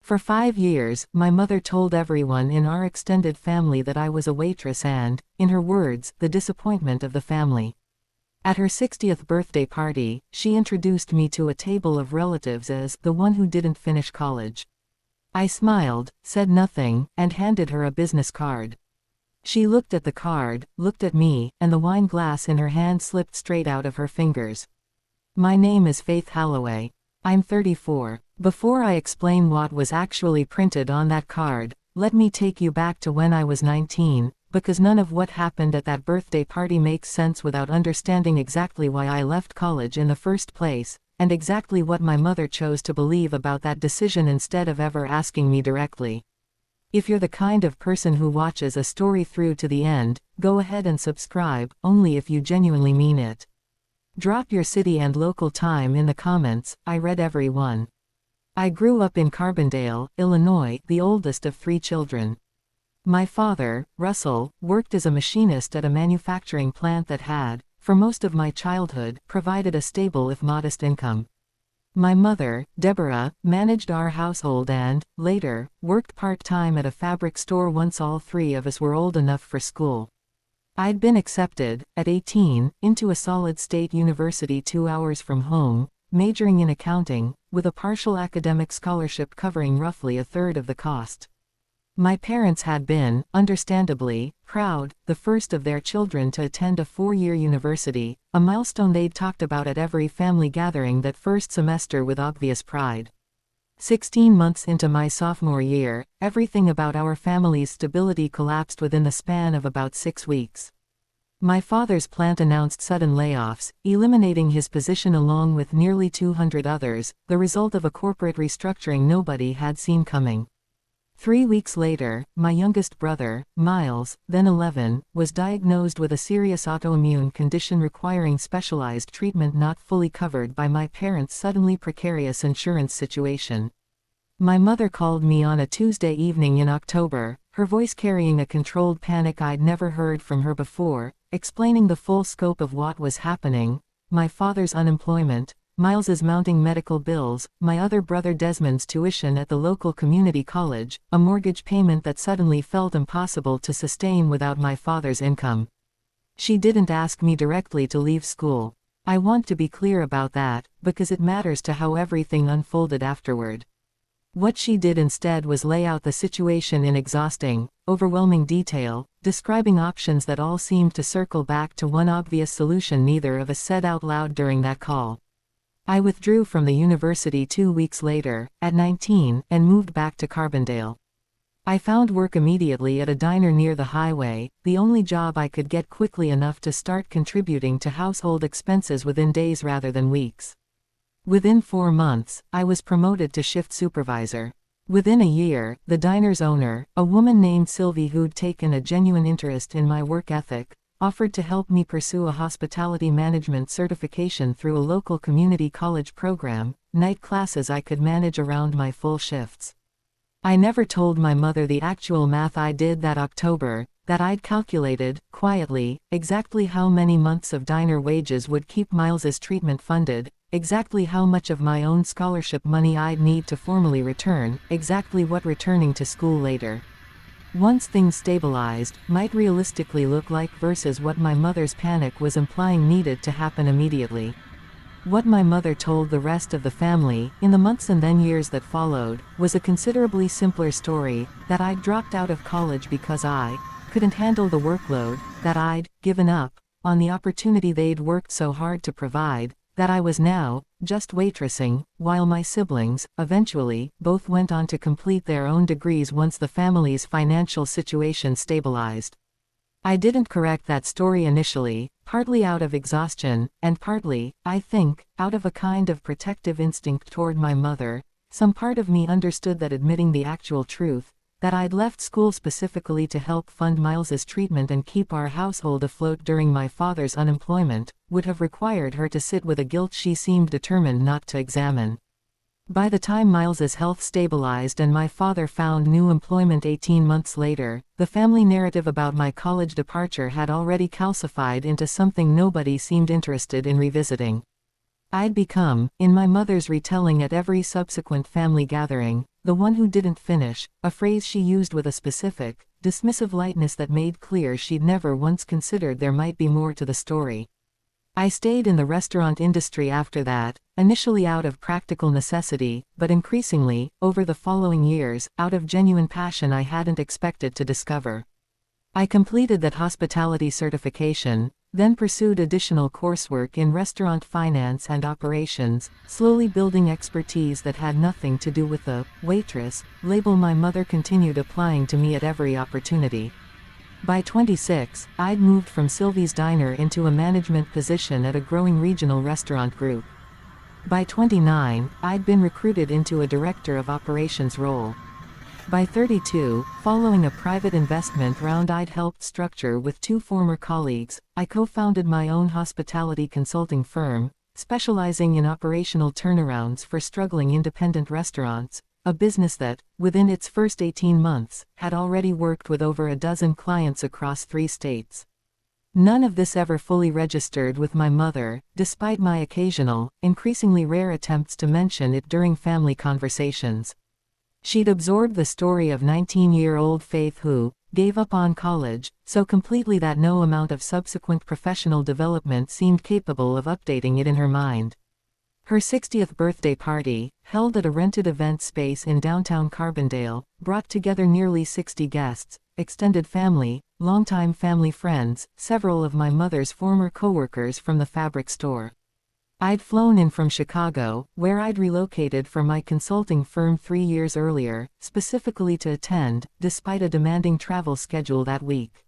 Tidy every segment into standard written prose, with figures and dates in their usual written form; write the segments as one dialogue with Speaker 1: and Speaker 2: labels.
Speaker 1: For 5 years, my mother told everyone in our extended family that I was a waitress and, in her words, the disappointment of the family. At her 60th birthday party, she introduced me to a table of relatives as the one who didn't finish college. I smiled, said nothing, and handed her a business card. She looked at the card, looked at me, and the wine glass in her hand slipped straight out of her fingers. My name is Faith Halloway. I'm 34. Before I explain what was actually printed on that card, let me take you back to when I was 19, because none of what happened at that birthday party makes sense without understanding exactly why I left college in the first place, and exactly what my mother chose to believe about that decision instead of ever asking me directly. If you're the kind of person who watches a story through to the end, go ahead and subscribe, only if you genuinely mean it. Drop your city and local time in the comments, I read every one. I grew up in Carbondale, Illinois, the oldest of 3 children. My father, Russell, worked as a machinist at a manufacturing plant that had, for most of my childhood, provided a stable if modest income. My mother, Deborah, managed our household and, later, worked part-time at a fabric store once all 3 of us were old enough for school. I'd been accepted, at 18, into a solid-state university 2 hours from home, majoring in accounting, with a partial academic scholarship covering roughly a third of the cost. My parents had been, understandably, proud, the first of their children to attend a 4-year university, a milestone they'd talked about at every family gathering that first semester with obvious pride. 16 months into my sophomore year, everything about our family's stability collapsed within the span of about 6 weeks. My father's plant announced sudden layoffs, eliminating his position along with nearly 200 others, the result of a corporate restructuring nobody had seen coming. 3 weeks later, my youngest brother, Miles, then 11, was diagnosed with a serious autoimmune condition requiring specialized treatment not fully covered by my parents' suddenly precarious insurance situation. My mother called me on a Tuesday evening in October, her voice carrying a controlled panic I'd never heard from her before, explaining the full scope of what was happening: my father's unemployment, Miles's mounting medical bills, my other brother Desmond's tuition at the local community college, a mortgage payment that suddenly felt impossible to sustain without my father's income. She didn't ask me directly to leave school. I want to be clear about that, because it matters to how everything unfolded afterward. What she did instead was lay out the situation in exhausting, overwhelming detail, describing options that all seemed to circle back to one obvious solution neither of us said out loud during that call. I withdrew from the university 2 weeks later, at 19, and moved back to Carbondale. I found work immediately at a diner near the highway, the only job I could get quickly enough to start contributing to household expenses within days rather than weeks. Within 4 months, I was promoted to shift supervisor. Within a year, the diner's owner, a woman named Sylvie who'd taken a genuine interest in my work ethic, offered to help me pursue a hospitality management certification through a local community college program, night classes I could manage around my full shifts. I never told my mother the actual math I did that October, that I'd calculated, quietly, exactly how many months of diner wages would keep Miles's treatment funded, exactly how much of my own scholarship money I'd need to formally return, exactly what returning to school later, once things stabilized, might realistically look like versus what my mother's panic was implying needed to happen immediately. What my mother told the rest of the family, in the months and then years that followed, was a considerably simpler story: that I'd dropped out of college because I couldn't handle the workload, that I'd given up on the opportunity they'd worked so hard to provide, that I was now just waitressing, while my siblings, eventually, both went on to complete their own degrees once the family's financial situation stabilized. I didn't correct that story initially, partly out of exhaustion, and partly, I think, out of a kind of protective instinct toward my mother. Some part of me understood that admitting the actual truth, that I'd left school specifically to help fund Miles's treatment and keep our household afloat during my father's unemployment, would have required her to sit with a guilt she seemed determined not to examine. By the time Miles's health stabilized and my father found new employment 18 months later, the family narrative about my college departure had already calcified into something nobody seemed interested in revisiting. I'd become, in my mother's retelling at every subsequent family gathering, the one who didn't finish, a phrase she used with a specific, dismissive lightness that made clear she'd never once considered there might be more to the story. I stayed in the restaurant industry after that, initially out of practical necessity, but increasingly, over the following years, out of genuine passion I hadn't expected to discover. I completed that hospitality certification, then pursued additional coursework in restaurant finance and operations, slowly building expertise that had nothing to do with the waitress label my mother continued applying to me at every opportunity. By 26, I'd moved from Sylvie's Diner into a management position at a growing regional restaurant group. By 29, I'd been recruited into a director of operations role. By 32, following a private investment round I'd helped structure with two former colleagues, I co-founded my own hospitality consulting firm, specializing in operational turnarounds for struggling independent restaurants, a business that, within its first 18 months, had already worked with over a dozen clients across 3 states. None of this ever fully registered with my mother, despite my occasional, increasingly rare attempts to mention it during family conversations. She'd absorbed the story of 19-year-old Faith who gave up on college, so completely that no amount of subsequent professional development seemed capable of updating it in her mind. Her 60th birthday party, held at a rented event space in downtown Carbondale, brought together nearly 60 guests, extended family, longtime family friends, several of my mother's former coworkers from the fabric store. I'd flown in from Chicago, where I'd relocated from my consulting firm 3 years earlier, specifically to attend, despite a demanding travel schedule that week.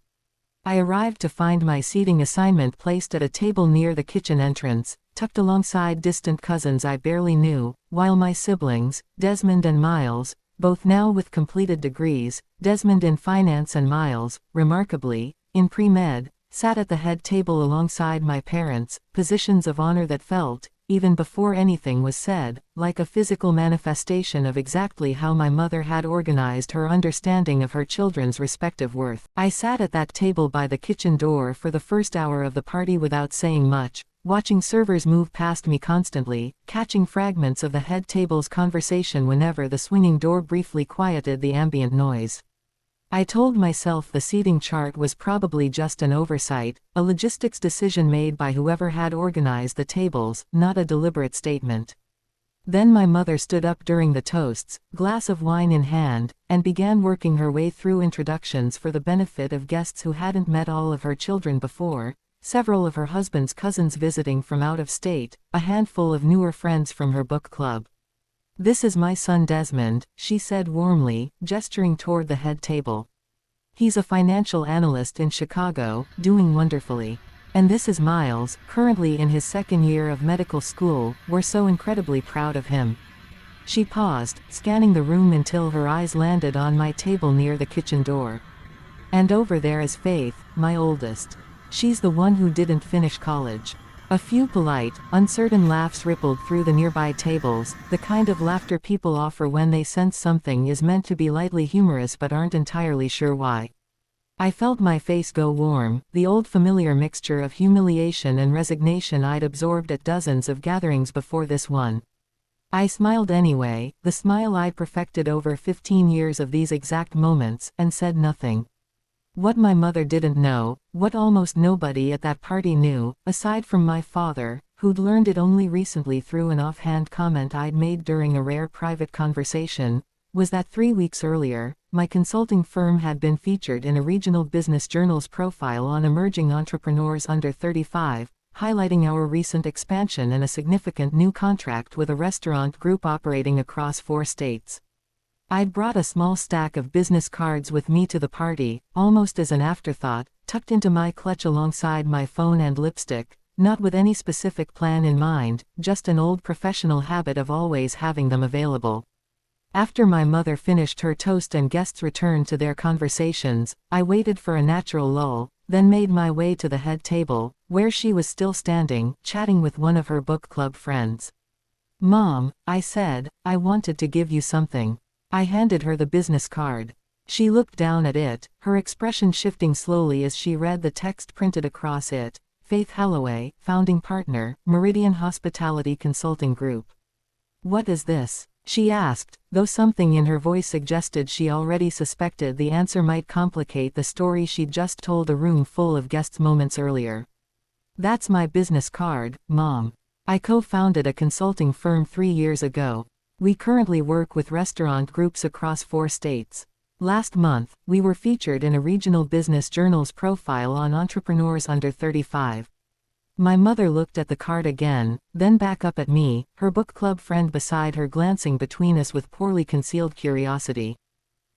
Speaker 1: I arrived to find my seating assignment placed at a table near the kitchen entrance, tucked alongside distant cousins I barely knew, while my siblings, Desmond and Miles, both now with completed degrees, Desmond in finance and Miles, remarkably, in pre-med, sat at the head table alongside my parents, positions of honor that felt, even before anything was said, like a physical manifestation of exactly how my mother had organized her understanding of her children's respective worth. I sat at that table by the kitchen door for the first hour of the party without saying much, watching servers move past me constantly, catching fragments of the head table's conversation whenever the swinging door briefly quieted the ambient noise. I told myself the seating chart was probably just an oversight, a logistics decision made by whoever had organized the tables, not a deliberate statement. Then my mother stood up during the toasts, glass of wine in hand, and began working her way through introductions for the benefit of guests who hadn't met all of her children before, several of her husband's cousins visiting from out of state, a handful of newer friends from her book club. "This is my son Desmond," she said warmly, gesturing toward the head table. "He's a financial analyst in Chicago, doing wonderfully. And this is Miles, currently in his 2nd year of medical school, we're so incredibly proud of him." She paused, scanning the room until her eyes landed on my table near the kitchen door. "And over there is Faith, my oldest. She's the one who didn't finish college." A few polite, uncertain laughs rippled through the nearby tables, the kind of laughter people offer when they sense something is meant to be lightly humorous but aren't entirely sure why. I felt my face go warm, the old familiar mixture of humiliation and resignation I'd absorbed at dozens of gatherings before this one. I smiled anyway, the smile I'd perfected over 15 years of these exact moments, and said nothing. What my mother didn't know, what almost nobody at that party knew, aside from my father, who'd learned it only recently through an offhand comment I'd made during a rare private conversation, was that 3 weeks earlier, my consulting firm had been featured in a regional business journal's profile on emerging entrepreneurs under 35, highlighting our recent expansion and a significant new contract with a restaurant group operating across 4 states. I'd brought a small stack of business cards with me to the party, almost as an afterthought, tucked into my clutch alongside my phone and lipstick, not with any specific plan in mind, just an old professional habit of always having them available. After my mother finished her toast and guests returned to their conversations, I waited for a natural lull, then made my way to the head table, where she was still standing, chatting with one of her book club friends. "Mom," I said, "I wanted to give you something." I handed her the business card. She looked down at it, her expression shifting slowly as she read the text printed across it: Faith Holloway, founding partner, Meridian Hospitality Consulting Group. "What is this?" She asked, though something in her voice suggested she already suspected the answer might complicate the story she'd just told a room full of guests moments earlier. That's my business card, Mom. I co-founded a consulting firm 3 years ago. We currently work with restaurant groups across 4 states. Last month, we were featured in a regional business journal's profile on entrepreneurs under 35. My mother looked at the card again, then back up at me, her book club friend beside her glancing between us with poorly concealed curiosity.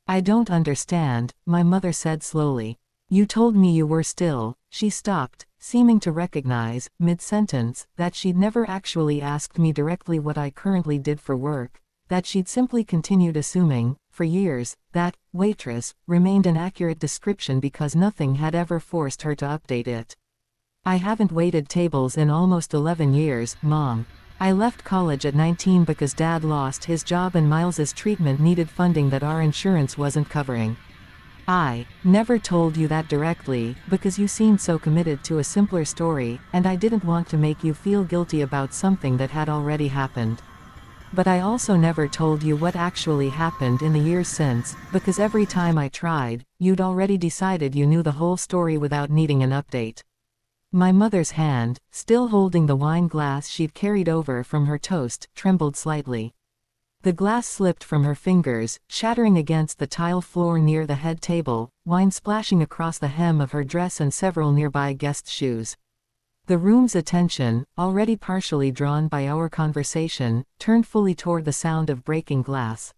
Speaker 1: I don't understand, my mother said slowly. You told me you were still. She stopped, seeming to recognize, mid-sentence, that she'd never actually asked me directly what I currently did for work, that she'd simply continued assuming, for years, that waitress remained an accurate description because nothing had ever forced her to update it. I haven't waited tables in almost 11 years, Mom. I left college at 19 because Dad lost his job and Miles's treatment needed funding that our insurance wasn't covering. I never told you that directly, because you seemed so committed to a simpler story, and I didn't want to make you feel guilty about something that had already happened. But I also never told you what actually happened in the years since, because every time I tried, you'd already decided you knew the whole story without needing an update. My mother's hand, still holding the wine glass she'd carried over from her toast, trembled slightly. The glass slipped from her fingers, shattering against the tile floor near the head table, wine splashing across the hem of her dress and several nearby guests' shoes. The room's attention, already partially drawn by our conversation, turned fully toward the sound of breaking glass.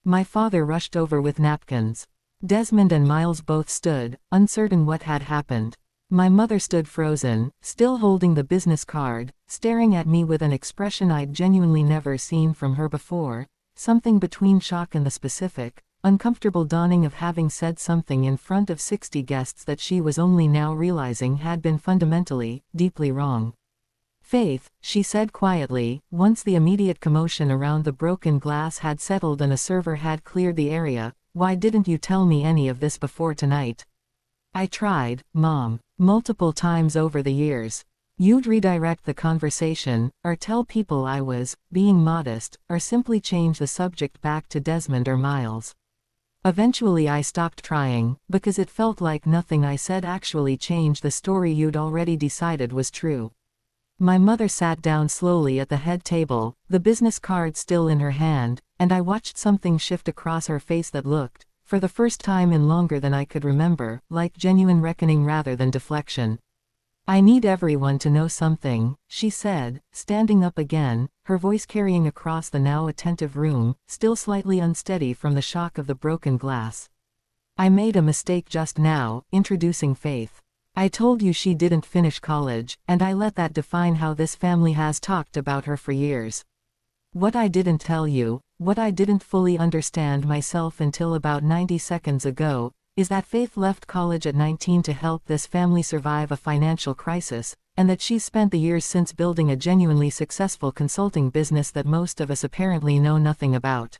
Speaker 1: My father rushed over with napkins. Desmond and Miles both stood, uncertain what had happened. My mother stood frozen, still holding the business card, staring at me with an expression I'd genuinely never seen from her before, something between shock and the specific, uncomfortable dawning of having said something in front of 60 guests that she was only now realizing had been fundamentally, deeply wrong. Faith, she said quietly, once the immediate commotion around the broken glass had settled and a server had cleared the area, why didn't you tell me any of this before tonight? I tried, Mom, multiple times over the years. You'd redirect the conversation, or tell people I was being modest, or simply change the subject back to Desmond or Miles. Eventually I stopped trying, because it felt like nothing I said actually changed the story you'd already decided was true. My mother sat down slowly at the head table, the business card still in her hand, and I watched something shift across her face that looked, for the first time in longer than I could remember, like genuine reckoning rather than deflection. I need everyone to know something, she said, standing up again, her voice carrying across the now attentive room, still slightly unsteady from the shock of the broken glass. I made a mistake just now, introducing Faith. I told you she didn't finish college, and I let that define how this family has talked about her for years. What I didn't tell you, what I didn't fully understand myself until about 90 seconds ago, is that Faith left college at 19 to help this family survive a financial crisis, and that she's spent the years since building a genuinely successful consulting business that most of us apparently know nothing about.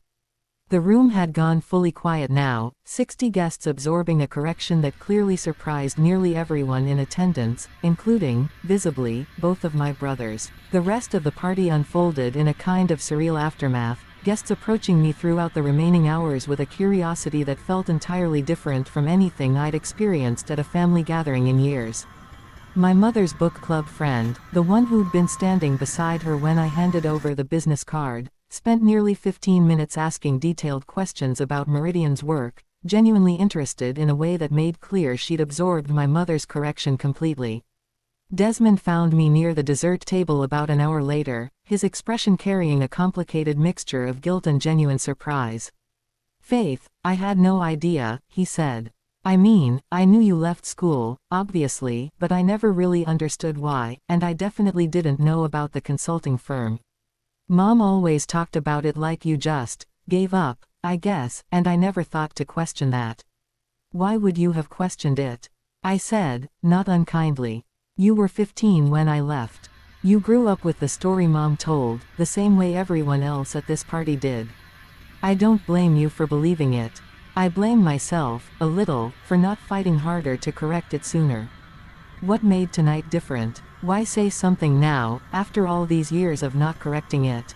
Speaker 1: The room had gone fully quiet now, 60 guests absorbing a correction that clearly surprised nearly everyone in attendance, including, visibly, both of my brothers. The rest of the party unfolded in a kind of surreal aftermath, guests approaching me throughout the remaining hours with a curiosity that felt entirely different from anything I'd experienced at a family gathering in years. My mother's book club friend, the one who'd been standing beside her when I handed over the business card, spent nearly 15 minutes asking detailed questions about Meridian's work, genuinely interested in a way that made clear she'd absorbed my mother's correction completely. Desmond found me near the dessert table about an hour later, his expression carrying a complicated mixture of guilt and genuine surprise. Faith, I had no idea, he said. I mean, I knew you left school, obviously, but I never really understood why, and I definitely didn't know about the consulting firm. Mom always talked about it like you just gave up, I guess, and I never thought to question that. Why would you have questioned it? I said, not unkindly. You were 15 when I left. You grew up with the story Mom told, the same way everyone else at this party did. I don't blame you for believing it. I blame myself, a little, for not fighting harder to correct it sooner. What made tonight different? Why say something now, after all these years of not correcting it?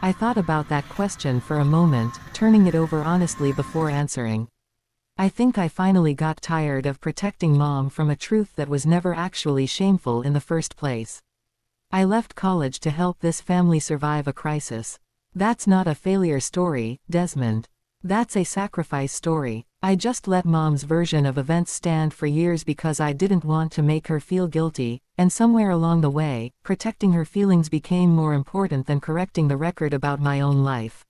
Speaker 1: I thought about that question for a moment, turning it over honestly before answering. I think I finally got tired of protecting Mom from a truth that was never actually shameful in the first place. I left college to help this family survive a crisis. That's not a failure story, Desmond. That's a sacrifice story. I just let Mom's version of events stand for years because I didn't want to make her feel guilty, and somewhere along the way, protecting her feelings became more important than correcting the record about my own life.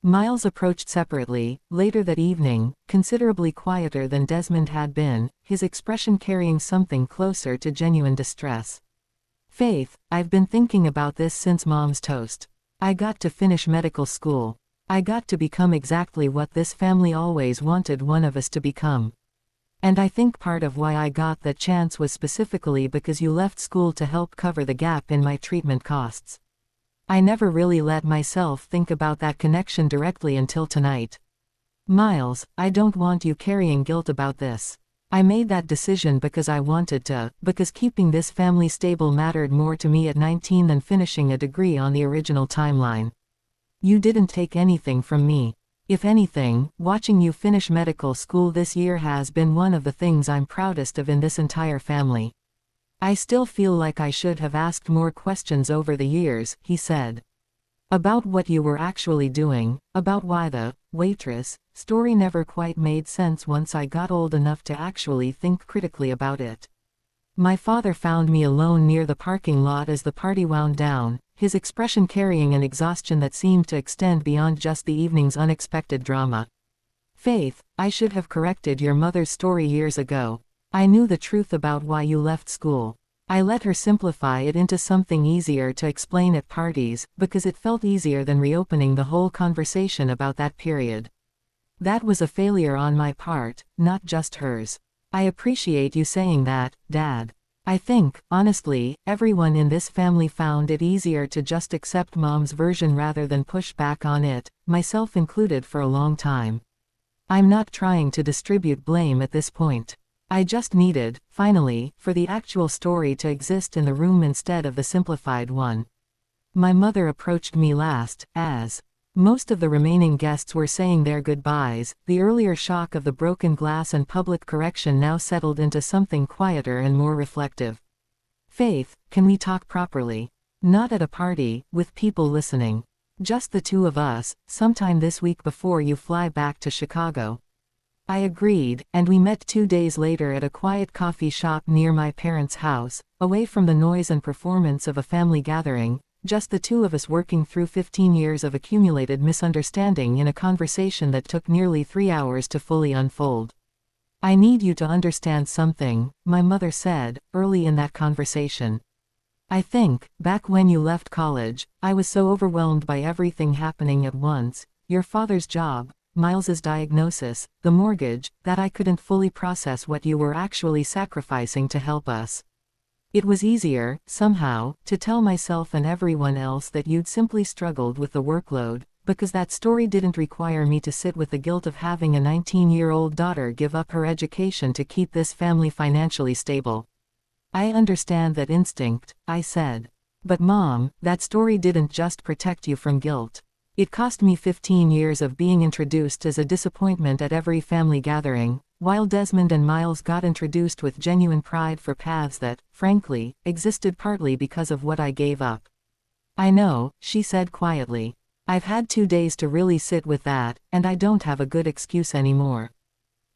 Speaker 1: Miles approached separately, later that evening, considerably quieter than Desmond had been, his expression carrying something closer to genuine distress. Faith, I've been thinking about this since Mom's toast. I got to finish medical school. I got to become exactly what this family always wanted one of us to become. And I think part of why I got that chance was specifically because you left school to help cover the gap in my treatment costs. I never really let myself think about that connection directly until tonight. Miles, I don't want you carrying guilt about this. I made that decision because I wanted to, because keeping this family stable mattered more to me at 19 than finishing a degree on the original timeline. You didn't take anything from me. If anything, watching you finish medical school this year has been one of the things I'm proudest of in this entire family. I still feel like I should have asked more questions over the years, he said. About what you were actually doing, about why the waitress story never quite made sense once I got old enough to actually think critically about it. My father found me alone near the parking lot as the party wound down, his expression carrying an exhaustion that seemed to extend beyond just the evening's unexpected drama. Faith, I should have corrected your mother's story years ago. I knew the truth about why you left school. I let her simplify it into something easier to explain at parties, because it felt easier than reopening the whole conversation about that period. That was a failure on my part, not just hers. I appreciate you saying that, Dad. I think, honestly, everyone in this family found it easier to just accept Mom's version rather than push back on it, myself included for a long time. I'm not trying to distribute blame at this point. I just needed, finally, for the actual story to exist in the room instead of the simplified one. My mother approached me last, as most of the remaining guests were saying their goodbyes. The earlier shock of the broken glass and public correction now settled into something quieter and more reflective. Faith, can we talk properly? Not at a party, with people listening. Just the two of us, sometime this week before you fly back to Chicago. I agreed, and we met 2 days later at a quiet coffee shop near my parents' house, away from the noise and performance of a family gathering, just the two of us working through 15 years of accumulated misunderstanding in a conversation that took nearly 3 hours to fully unfold. I need you to understand something, my mother said, early in that conversation. I think, back when you left college, I was so overwhelmed by everything happening at once, your father's job, Miles's diagnosis, the mortgage, that I couldn't fully process what you were actually sacrificing to help us. It was easier, somehow, to tell myself and everyone else that you'd simply struggled with the workload, because that story didn't require me to sit with the guilt of having a 19-year-old daughter give up her education to keep this family financially stable. I understand that instinct, I said. But Mom, that story didn't just protect you from guilt. It cost me 15 years of being introduced as a disappointment at every family gathering, while Desmond and Miles got introduced with genuine pride for paths that, frankly, existed partly because of what I gave up. I know, she said quietly. I've had 2 days to really sit with that, and I don't have a good excuse anymore.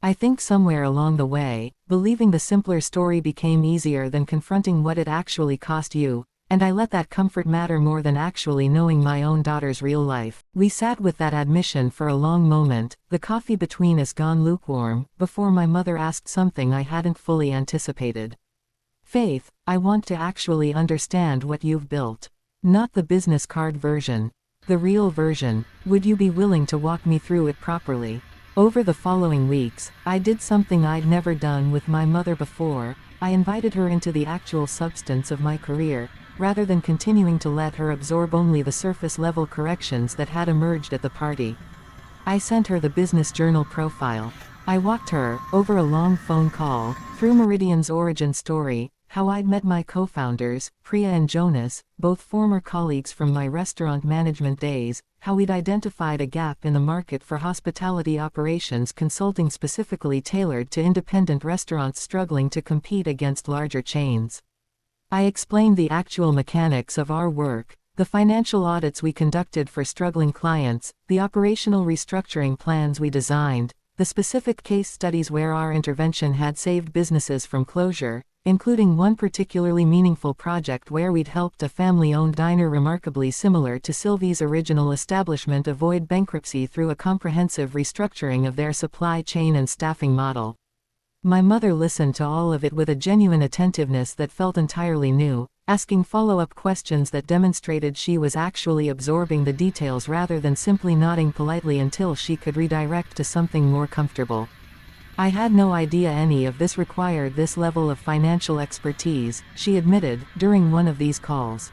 Speaker 1: I think somewhere along the way, believing the simpler story became easier than confronting what it actually cost you, and I let that comfort matter more than actually knowing my own daughter's real life. We sat with that admission for a long moment, the coffee between us gone lukewarm, before my mother asked something I hadn't fully anticipated. Faith, I want to actually understand what you've built. Not the business card version. The real version. Would you be willing to walk me through it properly? Over the following weeks, I did something I'd never done with my mother before. I invited her into the actual substance of my career, rather than continuing to let her absorb only the surface-level corrections that had emerged at the party. I sent her the business journal profile. I walked her, over a long phone call, through Meridian's origin story, how I'd met my co-founders, Priya and Jonas, both former colleagues from my restaurant management days, how we'd identified a gap in the market for hospitality operations consulting specifically tailored to independent restaurants struggling to compete against larger chains. I explained the actual mechanics of our work, the financial audits we conducted for struggling clients, the operational restructuring plans we designed, the specific case studies where our intervention had saved businesses from closure, including one particularly meaningful project where we'd helped a family-owned diner remarkably similar to Sylvie's original establishment avoid bankruptcy through a comprehensive restructuring of their supply chain and staffing model. My mother listened to all of it with a genuine attentiveness that felt entirely new, asking follow-up questions that demonstrated she was actually absorbing the details rather than simply nodding politely until she could redirect to something more comfortable. I had no idea any of this required this level of financial expertise, she admitted, during one of these calls.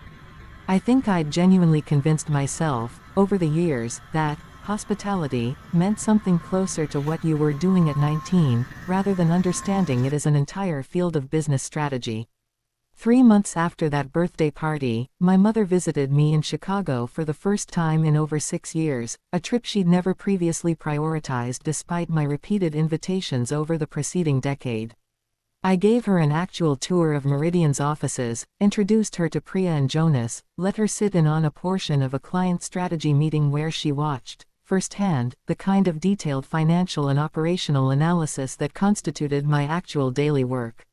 Speaker 1: I think I'd genuinely convinced myself, over the years, that hospitality meant something closer to what you were doing at 19, rather than understanding it as an entire field of business strategy. 3 months after that birthday party, my mother visited me in Chicago for the first time in over 6 years, a trip she'd never previously prioritized despite my repeated invitations over the preceding decade. I gave her an actual tour of Meridian's offices, introduced her to Priya and Jonas, let her sit in on a portion of a client strategy meeting where she watched, firsthand, the kind of detailed financial and operational analysis that constituted my actual daily work.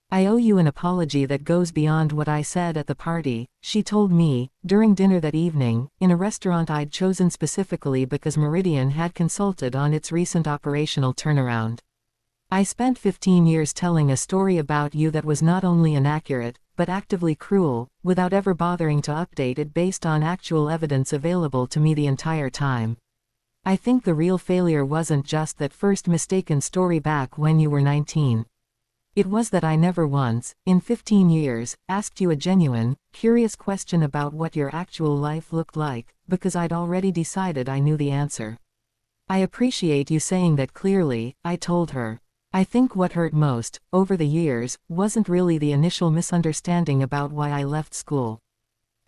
Speaker 1: I owe you an apology that goes beyond what I said at the party, she told me, during dinner that evening, in a restaurant I'd chosen specifically because Meridian had consulted on its recent operational turnaround. I spent 15 years telling a story about you that was not only inaccurate, but actively cruel, without ever bothering to update it based on actual evidence available to me the entire time. I think the real failure wasn't just that first mistaken story back when you were 19. It was that I never once, in 15 years, asked you a genuine, curious question about what your actual life looked like, because I'd already decided I knew the answer. I appreciate you saying that clearly, I told her. I think what hurt most, over the years, wasn't really the initial misunderstanding about why I left school.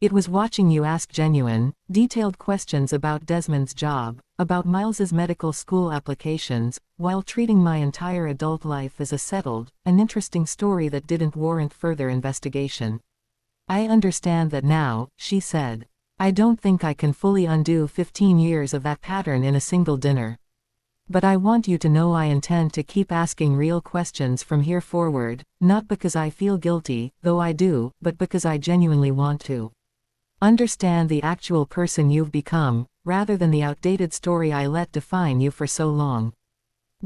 Speaker 1: It was watching you ask genuine, detailed questions about Desmond's job, about Miles's medical school applications, while treating my entire adult life as a settled, an interesting story that didn't warrant further investigation. I understand that now, she said. I don't think I can fully undo 15 years of that pattern in a single dinner. But I want you to know I intend to keep asking real questions from here forward, not because I feel guilty, though I do, but because I genuinely want to understand the actual person you've become, rather than the outdated story I let define you for so long.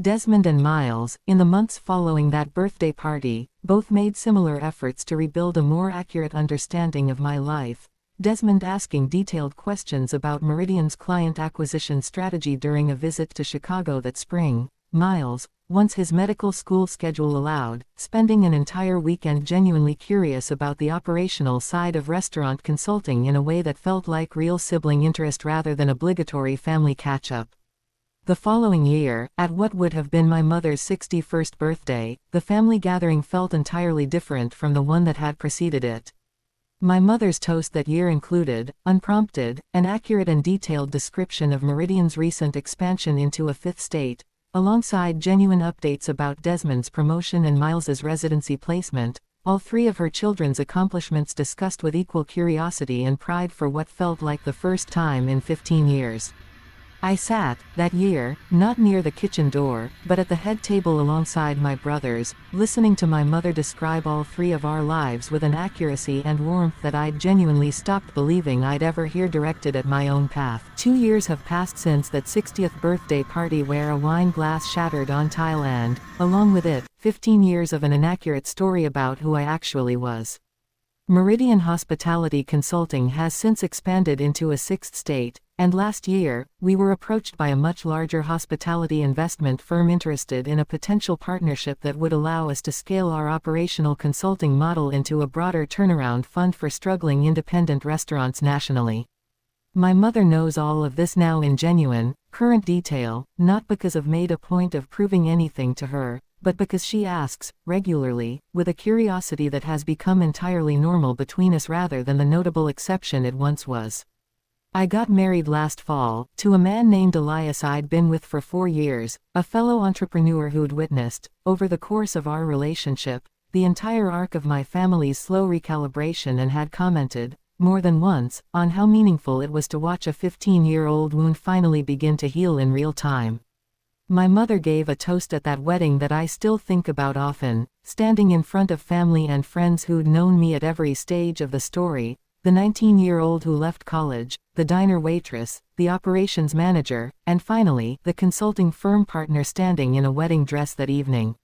Speaker 1: Desmond and Miles, in the months following that birthday party, both made similar efforts to rebuild a more accurate understanding of my life, Desmond asking detailed questions about Meridian's client acquisition strategy during a visit to Chicago that spring, Miles, once his medical school schedule allowed, spending an entire weekend genuinely curious about the operational side of restaurant consulting in a way that felt like real sibling interest rather than obligatory family catch-up. The following year, at what would have been my mother's 61st birthday, the family gathering felt entirely different from the one that had preceded it. My mother's toast that year included, unprompted, an accurate and detailed description of Meridian's recent expansion into a fifth state, alongside genuine updates about Desmond's promotion and Miles's residency placement, all three of her children's accomplishments discussed with equal curiosity and pride for what felt like the first time in 15 years. I sat, that year, not near the kitchen door, but at the head table alongside my brothers, listening to my mother describe all three of our lives with an accuracy and warmth that I'd genuinely stopped believing I'd ever hear directed at my own path. 2 years have passed since that 60th birthday party where a wine glass shattered on tile and, along with it, 15 years of an inaccurate story about who I actually was. Meridian Hospitality Consulting has since expanded into a sixth state, and last year, we were approached by a much larger hospitality investment firm interested in a potential partnership that would allow us to scale our operational consulting model into a broader turnaround fund for struggling independent restaurants nationally. My mother knows all of this now in genuine, current detail, not because I've made a point of proving anything to her, but because she asks, regularly, with a curiosity that has become entirely normal between us rather than the notable exception it once was. I got married last fall, to a man named Elias I'd been with for 4 years, a fellow entrepreneur who'd witnessed, over the course of our relationship, the entire arc of my family's slow recalibration and had commented, more than once, on how meaningful it was to watch a 15-year-old wound finally begin to heal in real time. My mother gave a toast at that wedding that I still think about often, standing in front of family and friends who'd known me at every stage of the story, the 19-year-old who left college, the diner waitress, the operations manager, and finally, the consulting firm partner standing in a wedding dress that evening.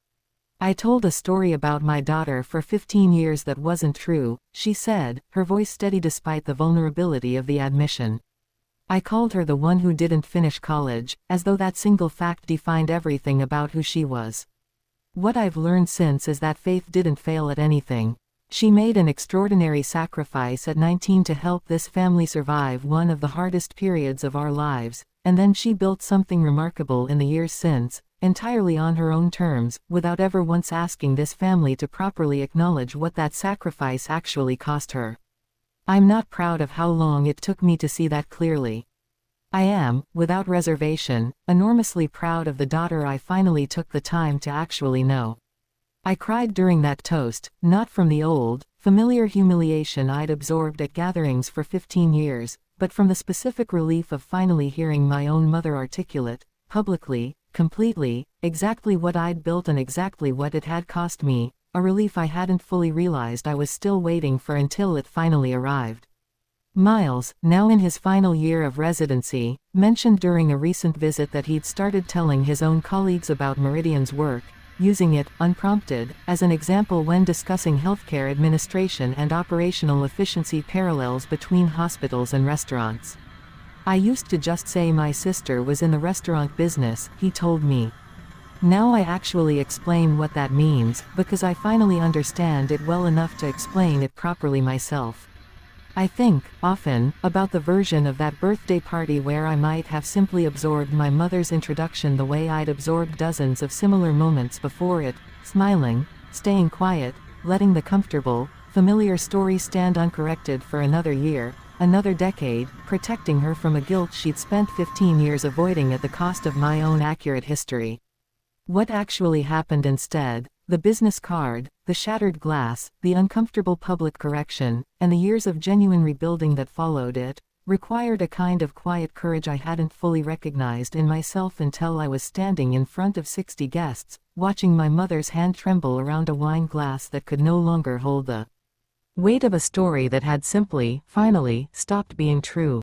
Speaker 1: I told a story about my daughter for 15 years that wasn't true, she said, her voice steady despite the vulnerability of the admission. I called her the one who didn't finish college, as though that single fact defined everything about who she was. What I've learned since is that Faith didn't fail at anything. She made an extraordinary sacrifice at 19 to help this family survive one of the hardest periods of our lives, and then she built something remarkable in the years since, entirely on her own terms, without ever once asking this family to properly acknowledge what that sacrifice actually cost her. I'm not proud of how long it took me to see that clearly. I am, without reservation, enormously proud of the daughter I finally took the time to actually know. I cried during that toast, not from the old, familiar humiliation I'd absorbed at gatherings for 15 years, but from the specific relief of finally hearing my own mother articulate, publicly, completely, exactly what I'd built and exactly what it had cost me, a relief I hadn't fully realized I was still waiting for until it finally arrived. Miles, now in his final year of residency, mentioned during a recent visit that he'd started telling his own colleagues about Meridian's work, using it, unprompted, as an example when discussing healthcare administration and operational efficiency parallels between hospitals and restaurants. I used to just say my sister was in the restaurant business, he told me. Now I actually explain what that means, because I finally understand it well enough to explain it properly myself. I think, often, about the version of that birthday party where I might have simply absorbed my mother's introduction the way I'd absorbed dozens of similar moments before it, smiling, staying quiet, letting the comfortable, familiar story stand uncorrected for another year, another decade, protecting her from a guilt she'd spent 15 years avoiding at the cost of my own accurate history. What actually happened instead, the business card, the shattered glass, the uncomfortable public correction, and the years of genuine rebuilding that followed it, required a kind of quiet courage I hadn't fully recognized in myself until I was standing in front of 60 guests, watching my mother's hand tremble around a wine glass that could no longer hold the weight of a story that had simply, finally, stopped being true.